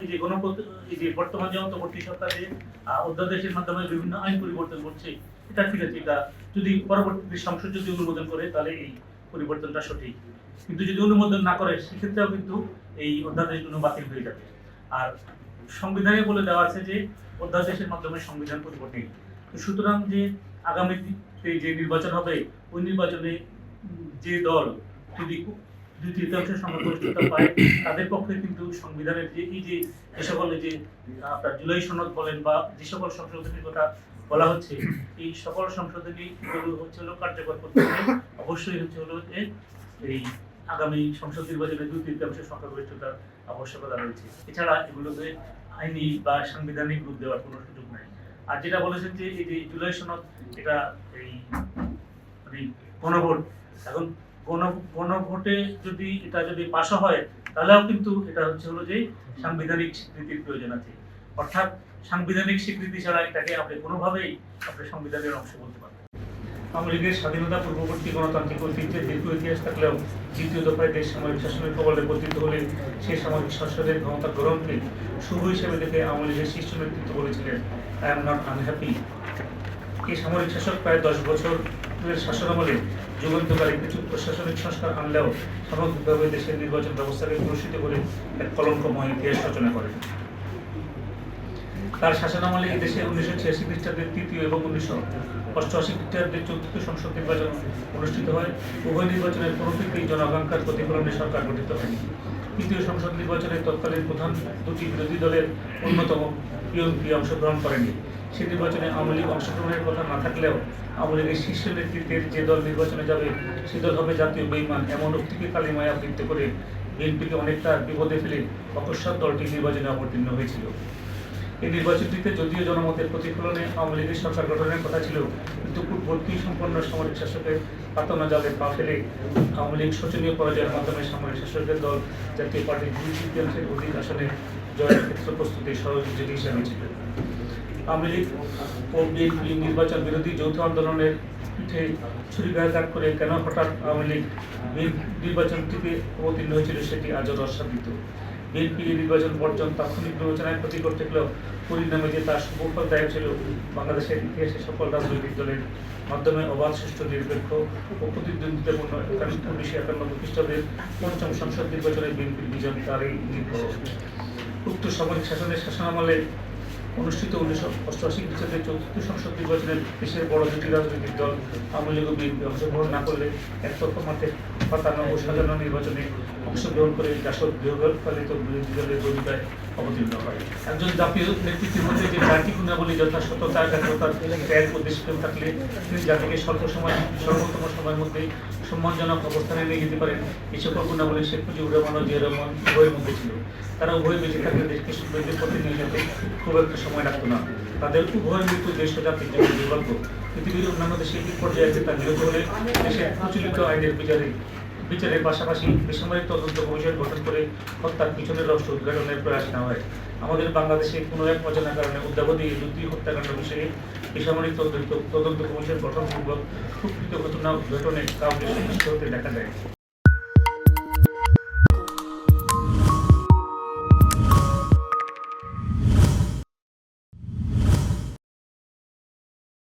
যে এই যে বর্তমান যে অন্তর্বর্তী সরকার যে অধ্যাদেশের মাধ্যমে বিভিন্ন আইন পরিবর্তন করছে, এটা ঠিক আছে, এটা যদি পরবর্তী সংসদ যদি অনুমোদন করে তাহলে এই পরিবর্তনটা সঠিক। কিন্তু যদি অনুমোদন না করে সেক্ষেত্রেও কিন্তু এই অধ্যাদেশগুলো বাতিল হয়ে যাবে। আর সংবিধানে বলে দেওয়া আছে যে অধ্যাদেশের মাধ্যমে সংবিধান পরিবর্তন। সুতরাং যে আগামী যে নির্বাচন হবে ওই নির্বাচনে যে দল যদি 2/3 সংখ্যাগরিষ্ঠতা পায় তাদের পক্ষে কিন্তু সংবিধানের যে এই যে সকল যে আপনার জুলাই সনদ বলেন বা যে সকল সংশোধনীর কথা বলা হচ্ছে, এই সকল সংশোধনী হচ্ছে হলো কার্যকর করতে হলে অবশ্যই হচ্ছে হলো যে এই আগামী সংসদ নির্বাচনে 2/3 সংখ্যাগরিষ্ঠতার আবশ্যকতা রয়েছে। এছাড়া এগুলোতে আইনি বা সাংবিধানিক রূপ দেওয়ার কোনো সুযোগ নাই। আর যেটা বলেছেন যে এই যে জুলাই সনদ, এটা এই মানে গণভোট, এখন গণভোটে যদি এটা যদি পাশ হয় তাহলেও কিন্তু এটা হচ্ছে হলো যে সাংবিধানিক স্বীকৃতির প্রয়োজন আছে। অর্থাৎ সাংবিধানিক স্বীকৃতি ছাড়া এটাকে আপনি কোনোভাবেই আপনি সংবিধানের অংশ বলতে পারবেন। আওয়ামী লীগের স্বাধীনতা পূর্ববর্তী গণতান্ত্রিক ঐতিহ্যের দীর্ঘ ইতিহাস থাকলেও দ্বিতীয় দফায় দেশ সামরিক শাসনের কবলে পতিত হলে সেই সামরিক শাসনের ক্ষমতা গ্রহণকে শুভ হিসেবে দেখে আওয়ামী লীগের শীর্ষ নেতৃত্ব বলেছিলেন, আই এম নট আনহ্যাপি। এই সামরিক শাসক প্রায় 10 বছরের শাসনামলে যুগান্তকারী কিছু প্রশাসনিক সংস্কার আনলেও সামগ্রিকভাবে দেশের নির্বাচন ব্যবস্থাকে কলুষিত করে এক কলঙ্কময় ইতিহাস রচনা করেন। তার শাসনামলে এই দেশে 1986 খ্রিস্টাব্দের 3য় এবং 1988 খ্রিস্টাব্দের 4th সংসদ নির্বাচন অনুষ্ঠিত হয়। উভয় নির্বাচনের কোনোটিতেই জনাকাঙ্ক্ষার প্রতিফলনে সরকার গঠিত হয়নি। 3য় সংসদ নির্বাচনে তৎকালীন প্রধান দুটি বিরোধী দলের অন্যতম বিএনপি অংশগ্রহণ করেনি। সেই নির্বাচনে আওয়ামী লীগ অংশগ্রহণের কথা না থাকলেও আওয়ামী লীগের শীর্ষ নেতৃত্বের যে দল নির্বাচনে যাবে সে দল হবে জাতীয় বেঈমান এমন উক্তিকে কালিমায় আবৃত্ত করে বিএনপিকে অনেকটা বিপদে ফেলে অকস্মাৎ দলটি নির্বাচনে অবতীর্ণ হয়েছিল। এই নির্বাচনটিতে যদিও জনমতের প্রতিফলনে আওয়ামী লীগের সরকার গঠনের কথা ছিল, কিন্তু পূর্ববর্তী সম্পন্ন সামরিক শাসকের পাতনা জালে পা ফেলে আওয়ামী লীগ শোচনীয় পরাজয়ের মাধ্যমে সামরিক শাসকের দল জাতীয় পার্টির 2/3 অধিক আসনে জয়ের ক্ষেত্রে প্রস্তুতি সহযোগী হিসাবে ছিল। আওয়ামী লীগ ও বিএনপি নির্বাচন বিরোধী যৌথ আন্দোলনের পিঠে ছুরিকাঘাত করে কেন হঠাৎ আওয়ামী লীগ নির্বাচনটিতে অবতীর্ণ হয়েছিল সেটি আজও রহস্যাবৃত। বিএনপি নির্বাচন বর্জন তাৎক্ষণিক বিবেচনায় ক্ষতিকর থাকলেও পরিণামে যে তার সুফলদায়ক ছিল বাংলাদেশের ইতিহাসে সকল রাজনৈতিক দলের মাধ্যমে অবাধ, সুষ্ঠু, নিরপেক্ষ ও প্রতিদ্বন্দ্বিতাপূর্ণ 1991 খ্রিস্টাব্দের 5ম সংসদ নির্বাচনে বিএনপির বিজয় তারই নির্ভর। উক্ত সামরিক শাসনের শাসনামলে অনুষ্ঠিত 1988 খ্রিস্টাব্দের 4th সংসদ নির্বাচনে দেশের বড় দুটি রাজনৈতিক দল আওয়ামী লীগ ও বিএনপি অংশগ্রহণ না করলে একতরফা মাঠে পাতানো ও সাজানো নির্বাচনে অংশগ্রহণ করে জাসদ গৃহপালিত বিরোধী দলের ভূমিকায় অবতীর্ণ হয়। একজন জাতীয় নেতৃত্বের মধ্যে যে 4টি গুণাবলী যথা সততা, একাগ্রতা, ত্যাগ ও দেশপ্রেম থাকলে তিনি জাতিকে সর্বোত্তম সময়ের মধ্যে সম্মানজনক অবস্থানে নিয়ে যেতে পারেন। এই সকল গুণাবলী শেখ মুজিবুর রহমান ও জিয়া রহমান উভয়ের মধ্যে ছিল। তারা উভয় বেঁচে থাকলে দেশকে সমৃদ্ধির পথে নিয়ে যেতে খুব একটা সময় লাগতো না। তাদের উভয়ের মৃত্যু দেশ ও জাতির জন্য দুর্ভাগ্য। পৃথিবীর অন্যান্য দেশে এই পর্যায়ে তার বিরত হলে দেশের প্রচলিত আইনের বিচারের পাশাপাশি বেসামরিক তদন্ত কমিশন গঠন করে হত্যার পিছনের রহস্য উদ্ঘাটনের প্রয়াস নেওয়া হয়। আমাদের বাংলাদেশে কোনো এক অজানা কারণে অদ্যাবধি এই দুটি হত্যাকাণ্ড বিষয়ে বেসামরিক তদন্ত কমিশন গঠনপূর্বক প্রকৃত ঘটনা উদ্ঘাটনে কাউকে সন্তুষ্ট হতে দেখা যায়।